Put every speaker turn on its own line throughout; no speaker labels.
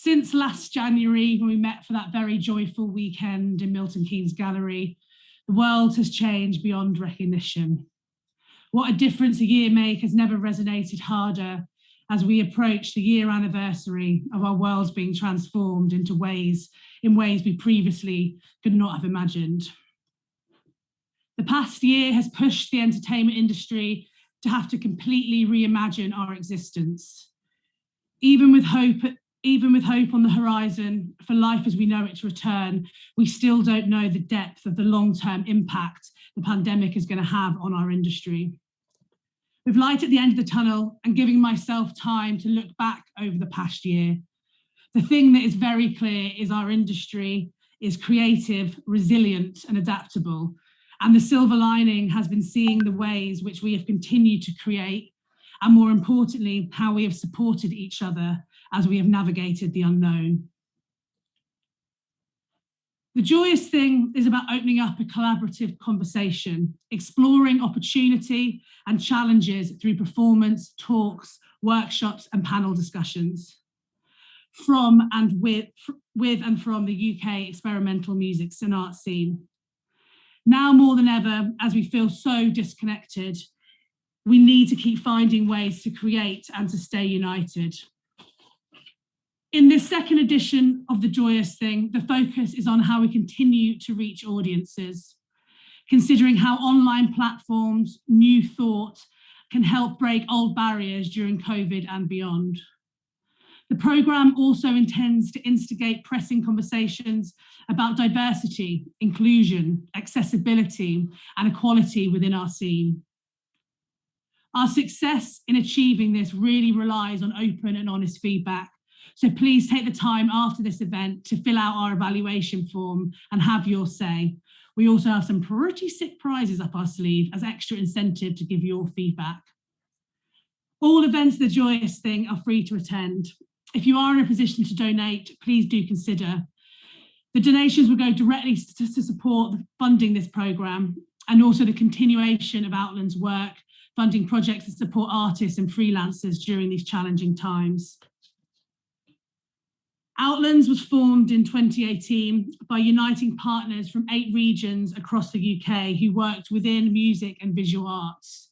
Since last January, when we met for that very joyful weekend in Milton Keynes Gallery, the world has changed beyond recognition. What a difference a year make has never resonated harder as we approach the year anniversary of our worlds being transformed in ways we previously could not have imagined. The past year has pushed the entertainment industry to have to completely reimagine our existence. Even with hope on the horizon for life as we know it to return, we still don't know the depth of the long-term impact the pandemic is going to have on our industry. With light at the end of the tunnel and giving myself time to look back over the past year, the thing that is very clear is our industry is creative, resilient, and adaptable. And the silver lining has been seeing the ways which we have continued to create, and more importantly, how we have supported each other as we have navigated the unknown. The Joyous Thing is about opening up a collaborative conversation, exploring opportunity and challenges through performance, talks, workshops, and panel discussions from and with and from the UK experimental music and art scene. Now more than ever, as we feel so disconnected, we need to keep finding ways to create and to stay united. In this second edition of The Joyous Thing, the focus is on how we continue to reach audiences, considering how online platforms, new thought, can help break old barriers during COVID and beyond. The programme also intends to instigate pressing conversations about diversity, inclusion, accessibility, and equality within our scene. Our success in achieving this really relies on open and honest feedback. So please take the time after this event to fill out our evaluation form and have your say. We also have some pretty sick prizes up our sleeve as extra incentive to give your feedback. All events of The Joyous Thing are free to attend. If you are in a position to donate, please do consider. The donations will go directly to support funding this programme and also the continuation of Outlands' work, funding projects that support artists and freelancers during these challenging times. Outlands was formed in 2018 by uniting partners from 8 regions across the UK who worked within music and visual arts,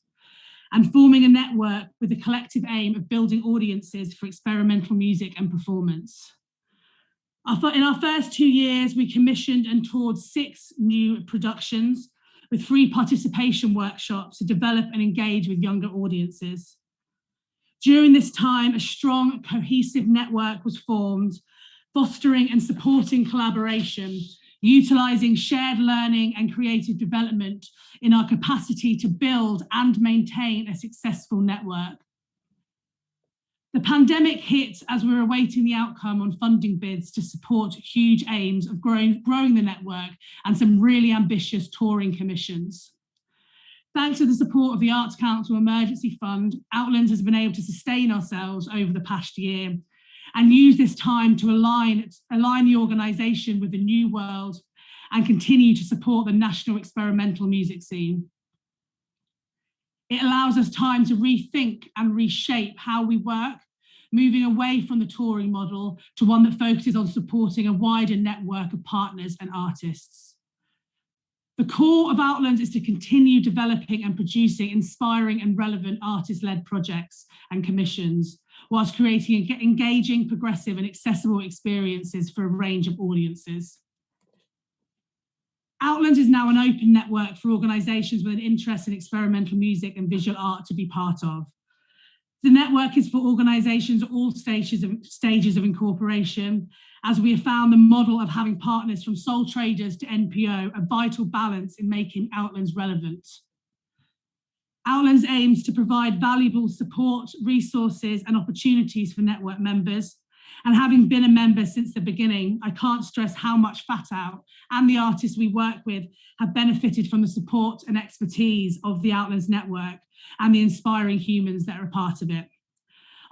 and forming a network with the collective aim of building audiences for experimental music and performance. In our first 2 years, we commissioned and toured 6 new productions with free participation workshops to develop and engage with younger audiences. During this time, a strong, cohesive network was formed, fostering and supporting collaboration, utilising shared learning and creative development in our capacity to build and maintain a successful network. The pandemic hit as we were awaiting the outcome on funding bids to support huge aims of growing the network and some really ambitious touring commissions. Thanks to the support of the Arts Council Emergency Fund, Outlands has been able to sustain ourselves over the past year and use this time to align the organisation with the new world and continue to support the national experimental music scene. It allows us time to rethink and reshape how we work, moving away from the touring model to one that focuses on supporting a wider network of partners and artists. The core of Outlands is to continue developing and producing inspiring and relevant artist-led projects and commissions, whilst creating engaging, progressive and accessible experiences for a range of audiences. Outlands is now an open network for organisations with an interest in experimental music and visual art to be part of. The network is for organisations at all stages of incorporation, as we have found the model of having partners from sole traders to NPO a vital balance in making Outlands relevant. Outlands aims to provide valuable support, resources and opportunities for network members. And having been a member since the beginning, I can't stress how much Fat Out and the artists we work with have benefited from the support and expertise of the Outlands network and the inspiring humans that are a part of it.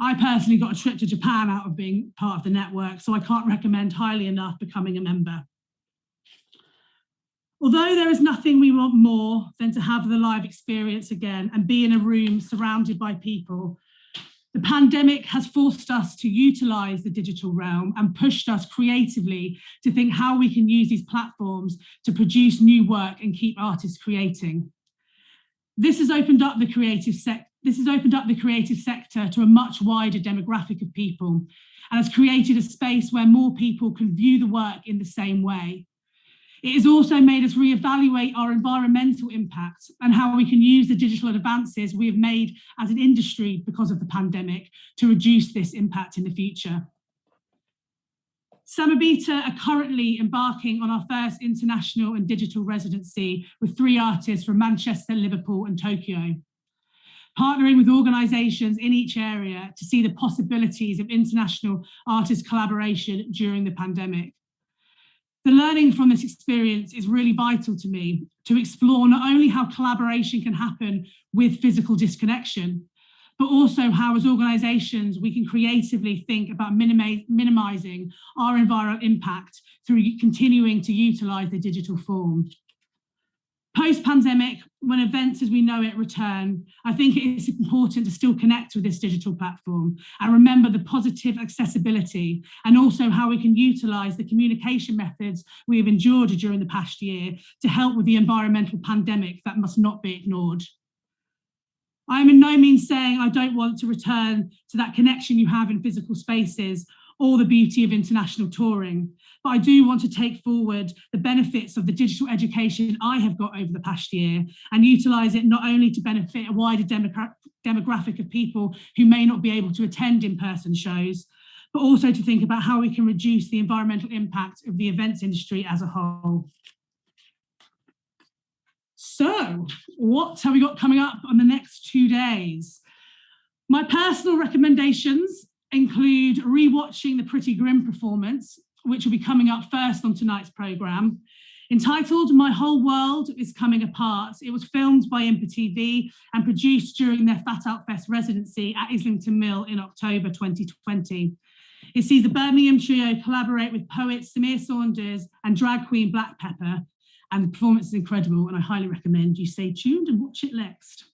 I personally got a trip to Japan out of being part of the network, so I can't recommend highly enough becoming a member. Although there is nothing we want more than to have the live experience again and be in a room surrounded by people, The pandemic has forced us to utilise the digital realm and pushed us creatively to think how we can use these platforms to produce new work and keep artists creating. This has opened up the creative sector to a much wider demographic of people and has created a space where more people can view the work in the same way. It has also made us reevaluate our environmental impact and how we can use the digital advances we have made as an industry because of the pandemic to reduce this impact in the future. Samabita are currently embarking on our first international and digital residency with 3 artists from Manchester, Liverpool and Tokyo, partnering with organisations in each area to see the possibilities of international artist collaboration during the pandemic. The learning from this experience is really vital to me to explore not only how collaboration can happen with physical disconnection, but also how as organisations we can creatively think about minimising our environmental impact through continuing to utilise the digital form. Post-pandemic, when events as we know it return, I think it is important to still connect with this digital platform and remember the positive accessibility and also how we can utilise the communication methods we have endured during the past year to help with the environmental pandemic that must not be ignored. I am in no means saying I don't want to return to that connection you have in physical spaces or the beauty of international touring, but I do want to take forward the benefits of the digital education I have got over the past year and utilise it not only to benefit a wider demographic of people who may not be able to attend in-person shows, but also to think about how we can reduce the environmental impact of the events industry as a whole. So, what have we got coming up on the next 2 days? My personal recommendations include rewatching the Pretty Grim performance, which will be coming up first on tonight's programme. Entitled My Whole World is Coming Apart, it was filmed by Impa TV and produced during their Fat Out Fest residency at Islington Mill in October 2020. It sees the Birmingham trio collaborate with poet Samir Saunders and drag queen Black Pepper, and the performance is incredible and I highly recommend you stay tuned and watch it next.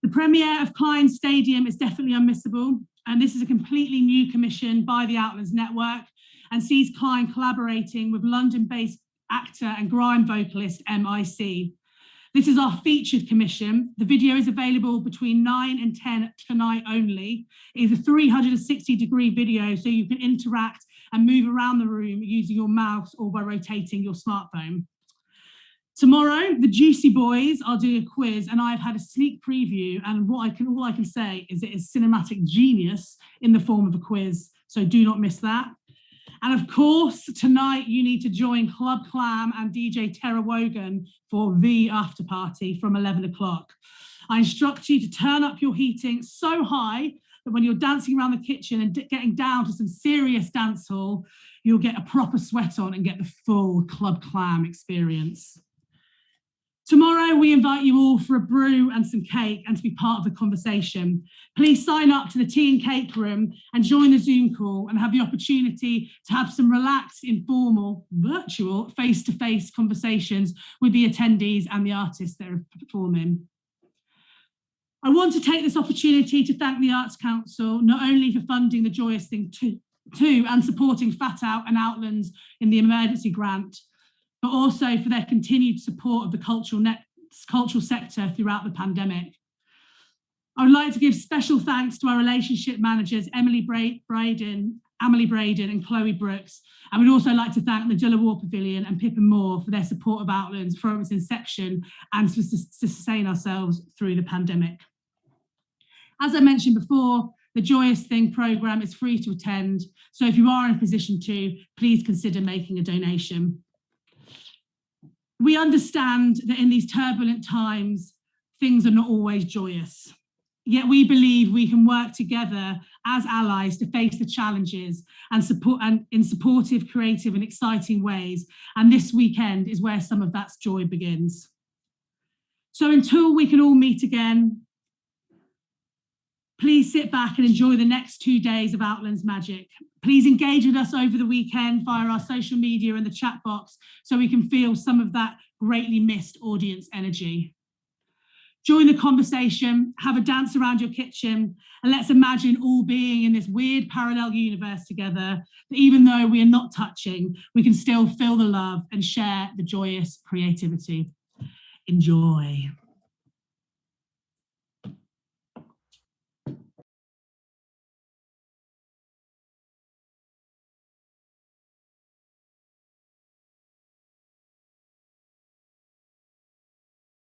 The premiere of Klein Stadium is definitely unmissable, and this is a completely new commission by the Outlands network and sees Klein collaborating with London-based actor and grime vocalist MIC. This is our featured commission. The video is available between 9 and 10 tonight only. It is a 360-degree video, so you can interact and move around the room using your mouse or by rotating your smartphone. Tomorrow, the Juicy Boys are doing a quiz, and I've had a sneak preview, and all I can say is it is cinematic genius in the form of a quiz, so do not miss that. And of course, tonight you need to join Club Clam and DJ Terra Wogan for the after party from 11 o'clock. I instruct you to turn up your heating so high that when you're dancing around the kitchen and getting down to some serious dancehall, you'll get a proper sweat on and get the full Club Clam experience. Tomorrow, we invite you all for a brew and some cake and to be part of the conversation. Please sign up to the tea and cake room and join the Zoom call and have the opportunity to have some relaxed, informal, virtual, face-to-face conversations with the attendees and the artists that are performing. I want to take this opportunity to thank the Arts Council, not only for funding the Joyous Thing 2 and supporting Fat Out and Outlands in the emergency grant, but also for their continued support of the cultural sector throughout the pandemic. I would like to give special thanks to our relationship managers, Amelie Braden and Chloe Brooks. And we'd also like to thank the Dilla War Pavilion and Pippa Moore for their support of Outlands from its inception and to sustain ourselves through the pandemic. As I mentioned before, the Joyous Thing programme is free to attend. So if you are in a position to, please consider making a donation. We understand that in these turbulent times, things are not always joyous. Yet we believe we can work together as allies to face the challenges and support in supportive, creative and exciting ways. And this weekend is where some of that joy begins. So until we can all meet again, please sit back and enjoy the next 2 days of Outlands magic. Please engage with us over the weekend via our social media and the chat box so we can feel some of that greatly missed audience energy. Join the conversation, have a dance around your kitchen, and let's imagine all being in this weird parallel universe together, that even though we are not touching, we can still feel the love and share the joyous creativity. Enjoy.